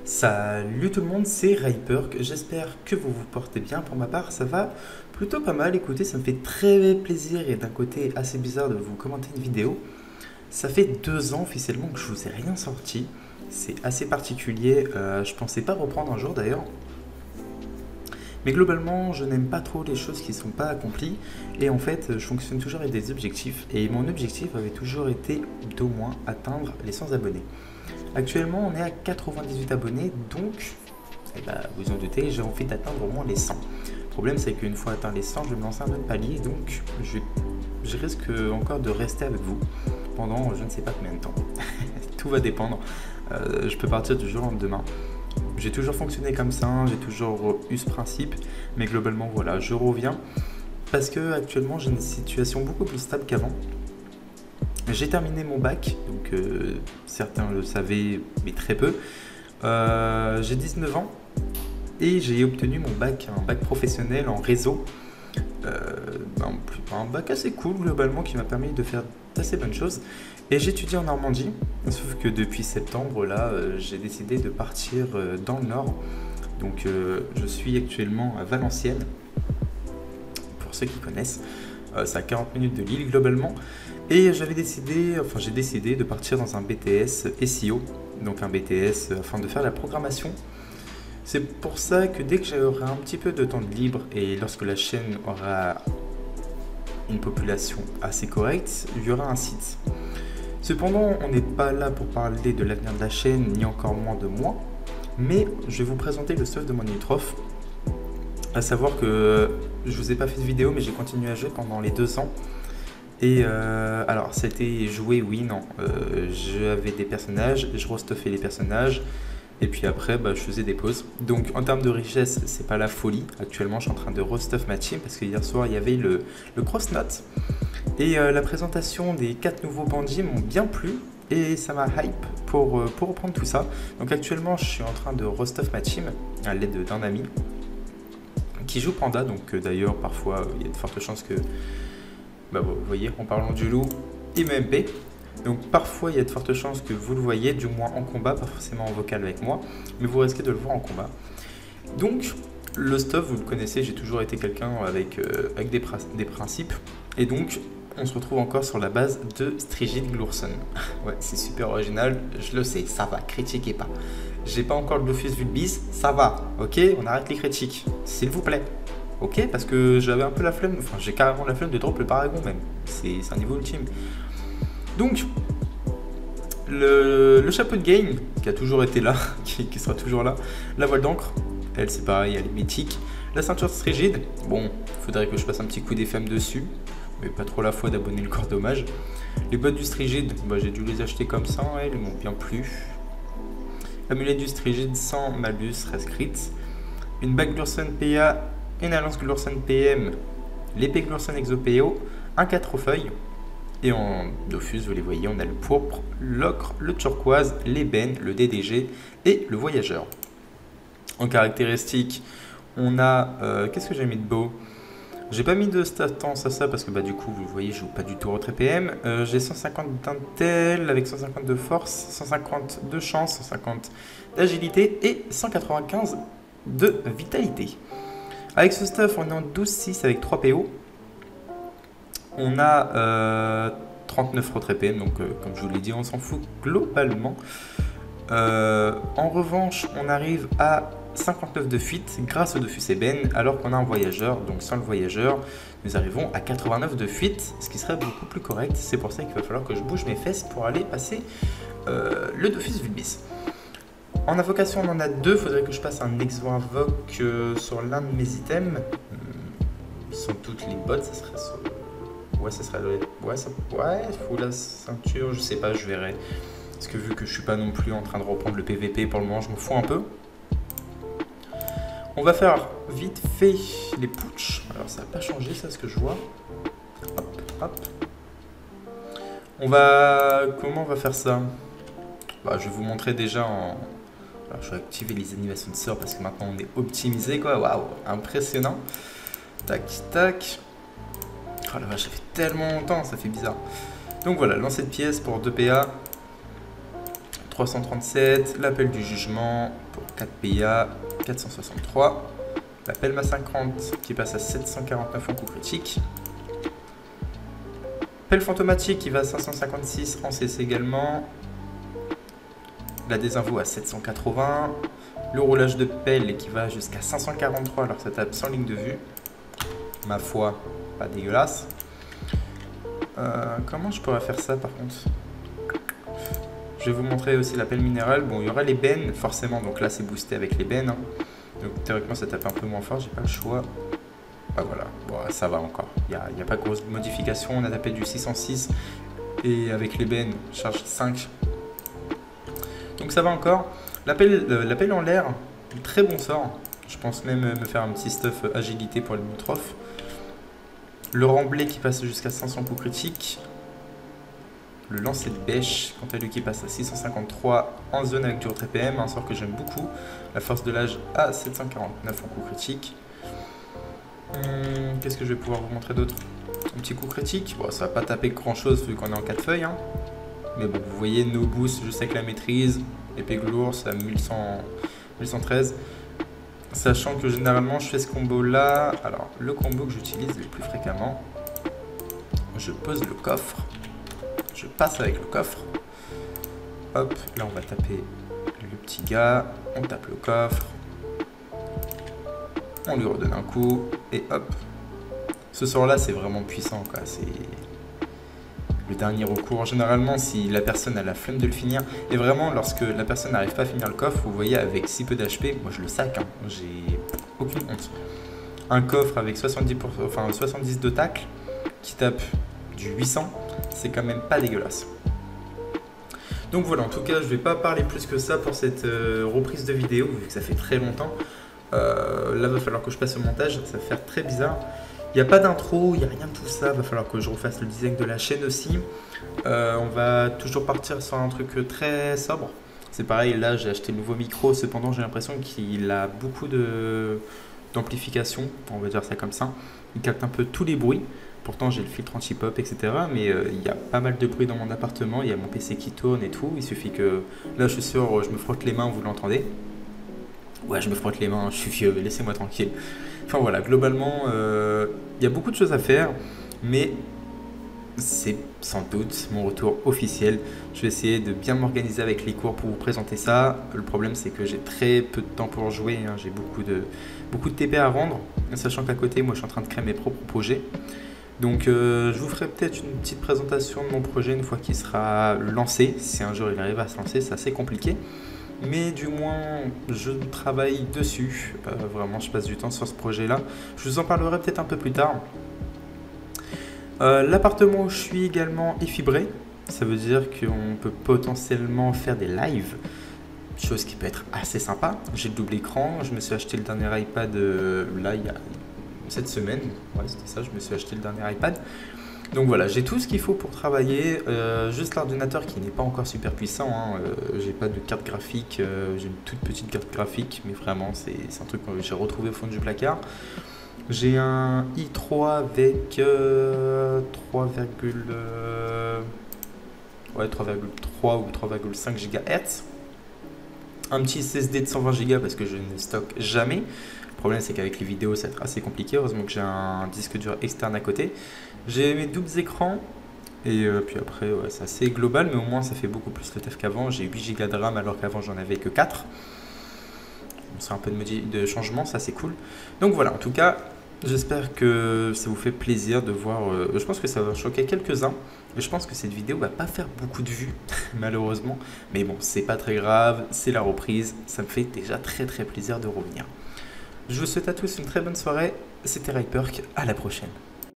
Salut tout le monde, c'est Rayperk, j'espère que vous vous portez bien. Pour ma part, ça va plutôt pas mal. Écoutez, ça me fait très plaisir et d'un côté assez bizarre de vous commenter une vidéo. Ça fait 2 ans officiellement que je vous ai rien sorti. C'est assez particulier, je pensais pas reprendre un jour d'ailleurs. Mais globalement, je n'aime pas trop les choses qui ne sont pas accomplies. Et en fait, je fonctionne toujours avec des objectifs. Et mon objectif avait toujours été d'au moins atteindre les 100 abonnés. Actuellement, on est à 98 abonnés, donc, vous en doutez, j'ai envie d'atteindre au moins les 100. Le problème, c'est qu'une fois atteint les 100, je vais me lancer un autre palier, donc je risque encore de rester avec vous pendant je ne sais pas combien de temps. Tout va dépendre. Je peux partir du jour au lendemain. J'ai toujours fonctionné comme ça, j'ai toujours eu ce principe, mais globalement, voilà, je reviens parce que actuellement, j'ai une situation beaucoup plus stable qu'avant. J'ai terminé mon bac, donc certains le savaient, mais très peu. J'ai 19 ans et j'ai obtenu mon bac, un bac professionnel en réseau. Un bac assez cool globalement qui m'a permis de faire d'assez bonnes choses. Et j'étudie en Normandie, sauf que depuis septembre, là, j'ai décidé de partir dans le nord. Donc je suis actuellement à Valenciennes, pour ceux qui connaissent. C'est à 40 minutes de Lille globalement. Et j'ai décidé de partir dans un BTS SEO, donc un BTS afin de faire la programmation. C'est pour ça que dès que j'aurai un petit peu de temps de libre et lorsque la chaîne aura une population assez correcte, il y aura un site. Cependant, on n'est pas là pour parler de l'avenir de la chaîne, ni encore moins de moi, mais je vais vous présenter le stuff de mon Unitrof. À savoir que je vous ai pas fait de vidéo, mais j'ai continué à jouer pendant les 2 ans. Et alors, c'était jouer, oui, non. J'avais des personnages, je restuffais les personnages, et puis après, je faisais des pauses. Donc, en termes de richesse, c'est pas la folie. Actuellement, je suis en train de restuff ma team, parce que hier soir, il y avait le cross-note. Et la présentation des 4 nouveaux bandits m'ont bien plu, et ça m'a hype pour reprendre tout ça. Donc, actuellement, je suis en train de restuff ma team, à l'aide d'un ami, qui joue Panda. Donc, d'ailleurs, parfois, il y a de fortes chances que... vous voyez, en parlant du loup, il me MP. Donc parfois, il y a de fortes chances que vous le voyez, du moins en combat, pas forcément en vocal avec moi, mais vous risquez de le voir en combat. Donc, le stuff, vous le connaissez, j'ai toujours été quelqu'un avec des principes. Et donc, on se retrouve encore sur la base de Strigid Glurson. Ouais, c'est super original, je le sais, ça va, critiquez pas. J'ai pas encore le Dofus Vulbis, ça va, ok, on arrête les critiques, s'il vous plaît. Ok, parce que j'avais un peu la flemme, enfin j'ai carrément la flemme de drop le Paragon même, c'est un niveau ultime. Donc, le chapeau de game, qui a toujours été là, qui sera toujours là, la voile d'encre, elle c'est pareil, elle est mythique. La ceinture Strigid, bon, faudrait que je passe un petit coup d'FM dessus, mais pas trop la foi d'abonner le corps dommage. Les bottes du Strigid, j'ai dû les acheter comme ça, elles m'ont bien plu. L'amulette du Strigid sans malus, rescrit. Une bague Glurson PA, une lance Glurson PM, l'épée Glurson Exopéo, un 4 feuilles. Et en Dofus, vous les voyez, on a le pourpre, l'ocre, le turquoise, l'ébène, le DDG et le voyageur. En caractéristiques, on a... qu'est-ce que j'ai mis de beau? J'ai pas mis de statance à ça parce que du coup, vous voyez, je joue pas du tout retrait PM. J'ai 150 d'intel avec 150 de force, 150 de chance, 150 d'agilité et 195 de vitalité. Avec ce stuff, on est en 12-6 avec 3 PO. On a 39 retrait PM, donc comme je vous l'ai dit, on s'en fout globalement. En revanche, on arrive à 59 de fuite grâce au Dofus ébène, alors qu'on a un voyageur. Donc sans le voyageur, nous arrivons à 89 de fuite, ce qui serait beaucoup plus correct. C'est pour ça qu'il va falloir que je bouge mes fesses pour aller passer le Dofus Vulbis. En invocation, on en a 2. Il faudrait que je passe un exo invoque sur l'un de mes items. Sans toutes les bottes, ça serait sur... Ouais, ça serait... Ouais, faut la ceinture, je sais pas, je verrai. Parce que vu que je suis pas non plus en train de reprendre le PVP pour le moment, je m'en fous un peu. On va faire vite fait les putsch. Alors ça n'a pas changé, ça, ce que je vois. Hop, hop. Comment on va faire ça? Je vais vous montrer déjà en... Alors, je vais activer les animations de sort parce que maintenant on est optimisé, quoi. Waouh, impressionnant. Tac, tac. Oh la vache, ça fait tellement longtemps, ça fait bizarre. Donc voilà, lancer de pièces pour 2 PA. 337, l'appel du jugement pour 4 PA, 463. L'appel MA 50 qui passe à 749 en coup critique. Appel fantomatique qui va à 556 en CC également. La désinvo à 780. Le roulage de pelle qui va jusqu'à 543 alors que ça tape sans ligne de vue. Ma foi, pas dégueulasse. Comment je pourrais faire ça par contre? Je vais vous montrer aussi l'appel minéral. Bon, il y aura les bennes forcément, donc là c'est boosté avec les bennes. Hein. Donc théoriquement ça tape un peu moins fort, j'ai pas le choix. Ah voilà, bon, ça va encore. Il n'y a pas de grosse modification. On a tapé du 606 et avec les bennes, charge 5. Donc ça va encore. L'appel en l'air, très bon sort. Je pense même me faire un petit stuff agilité pour les limitrophes. Le remblai qui passe jusqu'à 500 coups critiques. Le lancer de bêche, quant à lui qui passe à 653 en zone avec du retrait PM, un sort que j'aime beaucoup. La force de l'âge à 749 en coup critique. Qu'est-ce que je vais pouvoir vous montrer d'autre? Un petit coup critique. Bon, ça va pas taper grand chose vu qu'on est en 4 feuilles. Hein. Mais bon, vous voyez, no boost juste avec la maîtrise. Épée glour, c'est à 1113. Sachant que généralement je fais ce combo là. Alors, le combo que j'utilise le plus fréquemment, je pose le coffre. Je passe avec le coffre. Hop, là on va taper le petit gars. On tape le coffre. On lui redonne un coup. Et hop. Ce sort là c'est vraiment puissant quoi. C'est le dernier recours. Généralement si la personne a la flemme de le finir. Et vraiment lorsque la personne n'arrive pas à finir le coffre. Vous voyez avec si peu d'HP. Moi je le sac. Hein. J'ai aucune honte. Un coffre avec 70 de tacle. Qui tape du 800. C'est quand même pas dégueulasse. Donc voilà, en tout cas, je vais pas parler plus que ça pour cette reprise de vidéo, vu que ça fait très longtemps. Là, va falloir que je passe au montage, ça va faire très bizarre. Il n'y a pas d'intro, il n'y a rien de tout ça, va falloir que je refasse le design de la chaîne aussi. On va toujours partir sur un truc très sobre. C'est pareil, là, j'ai acheté le nouveau micro, cependant, j'ai l'impression qu'il a beaucoup d'amplification, on va dire ça comme ça. Il capte un peu tous les bruits. Pourtant, j'ai le filtre anti-pop, etc. Mais il y a pas mal de bruit dans mon appartement. Il y a mon PC qui tourne et tout. Il suffit que... Là, je suis sûr, je me frotte les mains, vous l'entendez. Ouais, je me frotte les mains, je suis vieux, laissez-moi tranquille. Enfin voilà, globalement, il y a beaucoup de choses à faire. Mais c'est sans doute mon retour officiel. Je vais essayer de bien m'organiser avec les cours pour vous présenter ça. Le problème, c'est que j'ai très peu de temps pour jouer. Hein. J'ai beaucoup de TP à rendre. Sachant qu'à côté, moi, je suis en train de créer mes propres projets. Donc je vous ferai peut-être une petite présentation de mon projet une fois qu'il sera lancé. Si un jour il arrive à se lancer, c'est assez compliqué. Mais du moins, je travaille dessus. Vraiment, je passe du temps sur ce projet-là. Je vous en parlerai peut-être un peu plus tard. L'appartement où je suis également est fibré. Ça veut dire qu'on peut potentiellement faire des lives. Chose qui peut être assez sympa. J'ai le double écran. Je me suis acheté le dernier iPad là, il y a... cette semaine, ouais c'était ça, je me suis acheté le dernier iPad. Donc voilà, j'ai tout ce qu'il faut pour travailler, juste l'ordinateur qui n'est pas encore super puissant, hein. J'ai pas de carte graphique, j'ai une toute petite carte graphique, mais vraiment c'est un truc que j'ai retrouvé au fond du placard. J'ai un i3 avec 3,3 ou 3,5 GHz. Un petit SSD de 120 Go parce que je ne stocke jamais. Le problème c'est qu'avec les vidéos ça va être assez compliqué. Heureusement que j'ai un disque dur externe à côté. J'ai mes doubles écrans. Et puis après ouais, c'est assez global. Mais au moins ça fait beaucoup plus le taf qu'avant. J'ai 8 Go de RAM alors qu'avant j'en avais que 4. C'est un peu de changement, ça c'est cool. Donc voilà, en tout cas j'espère que ça vous fait plaisir de voir. Je pense que ça va choquer quelques-uns. Et je pense que cette vidéo va pas faire beaucoup de vues, malheureusement. Mais bon, c'est pas très grave, c'est la reprise. Ça me fait déjà très plaisir de revenir. Je vous souhaite à tous une très bonne soirée. C'était Ryperk, à la prochaine.